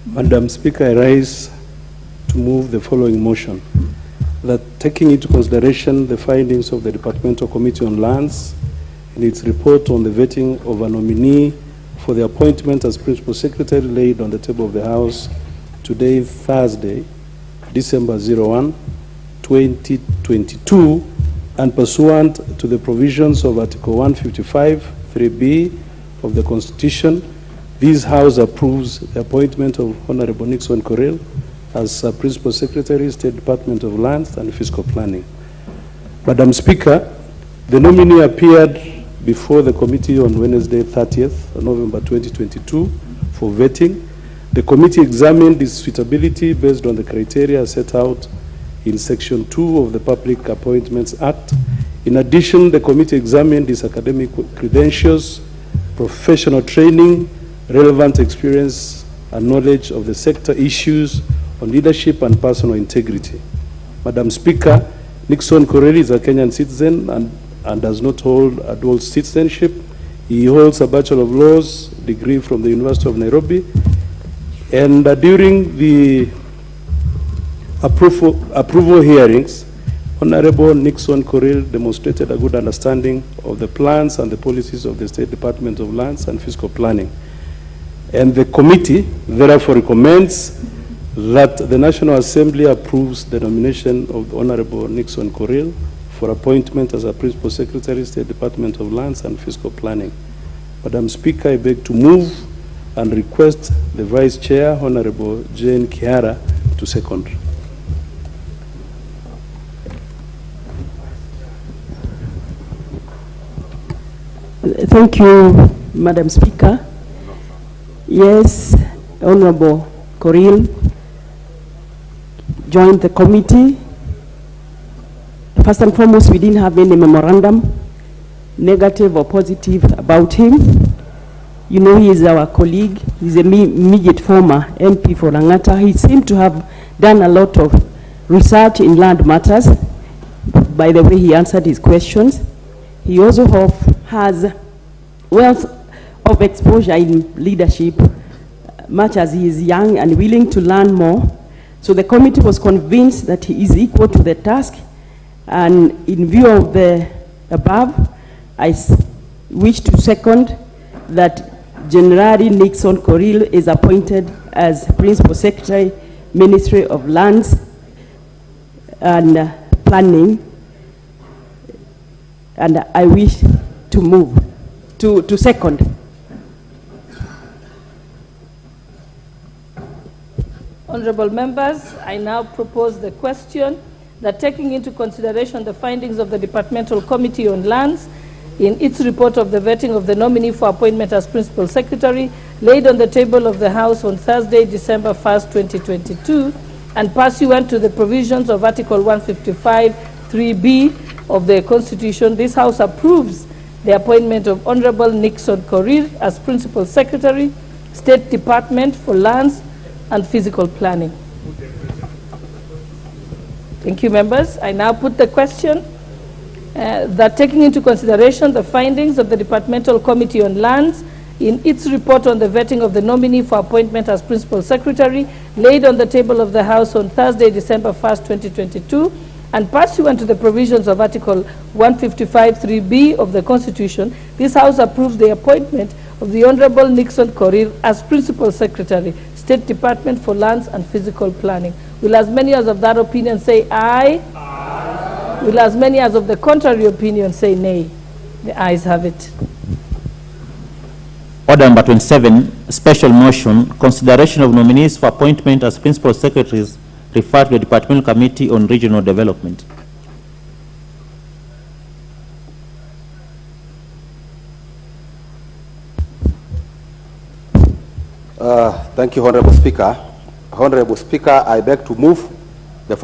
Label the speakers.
Speaker 1: Madam Speaker, I rise to move the following motion, that taking into consideration the findings of the Departmental Committee on Lands in its report on the vetting of a nominee for the appointment as Principal Secretary laid on the table of the House today, Thursday, December 01, 2022, and pursuant to the provisions of Article 155, 3B of the Constitution, this House approves the appointment of Honorable Nixon Korir as Principal Secretary, State Department of Lands and Fiscal Planning. Madam Speaker, the nominee appeared before the committee on Wednesday, 30th November 2022 for vetting. The committee examined his suitability based on the criteria set out in Section 2 of the Public Appointments Act. In addition, the committee examined his academic credentials, professional training, relevant experience and knowledge of the sector issues on leadership and personal integrity. Madam Speaker, Nixon Korir is a Kenyan citizen and does not hold a dual citizenship. He holds a Bachelor of Laws degree from the University of Nairobi. And during the approval hearings, Honorable Nixon Korir demonstrated a good understanding of the plans and the policies of the State Department of Lands and Fiscal Planning. And the committee therefore recommends that the National Assembly approves the nomination of the Honorable Nixon Korir for appointment as a Principal Secretary, State Department of Lands and Fiscal Planning. Madam Speaker, I beg to move and request the Vice Chair, Honorable Jane Kiara, to second.
Speaker 2: Thank you, Madam Speaker. Yes, Honorable Korir joined the committee. First and foremost, we didn't have any memorandum, negative or positive, about him. You know, he is our colleague. He's an immediate former MP for Langata. He seemed to have done a lot of research in land matters by the way he answered his questions. He also has wealth of exposure in leadership, much as he is young and willing to learn more. So the committee was convinced that he is equal to the task, and in view of the above, I wish to second that General Nixon Korir is appointed as Principal Secretary, Ministry of Lands and Planning, and I wish to move to second.
Speaker 3: Honorable members, I now propose the question that, taking into consideration the findings of the Departmental Committee on Lands in its report of the vetting of the nominee for appointment as Principal Secretary laid on the table of the House on Thursday, December 1st, 2022, and pursuant to the provisions of Article 155, 3B of the Constitution, this House approves the appointment of Honorable Nixon Korir as Principal Secretary, State Department for Lands and Physical Planning. Thank you, members. I now put the question that, taking into consideration the findings of the Departmental Committee on Lands in its report on the vetting of the nominee for appointment as Principal Secretary laid on the table of the House on Thursday, December 1st, 2022, and pursuant to the provisions of Article 155, 3B of the Constitution, this House approves the appointment of the Honorable Nixon Korir as Principal Secretary, State Department for Lands and Physical Planning. Will as many as of that opinion say aye? Aye. Will as many as of the contrary opinion say nay? The ayes have it.
Speaker 4: Order number 27, special motion, consideration of nominees for appointment as Principal Secretaries referred to the Departmental Committee on Regional Development.
Speaker 5: Thank you, Honorable Speaker. Honorable Speaker, I beg to move the following.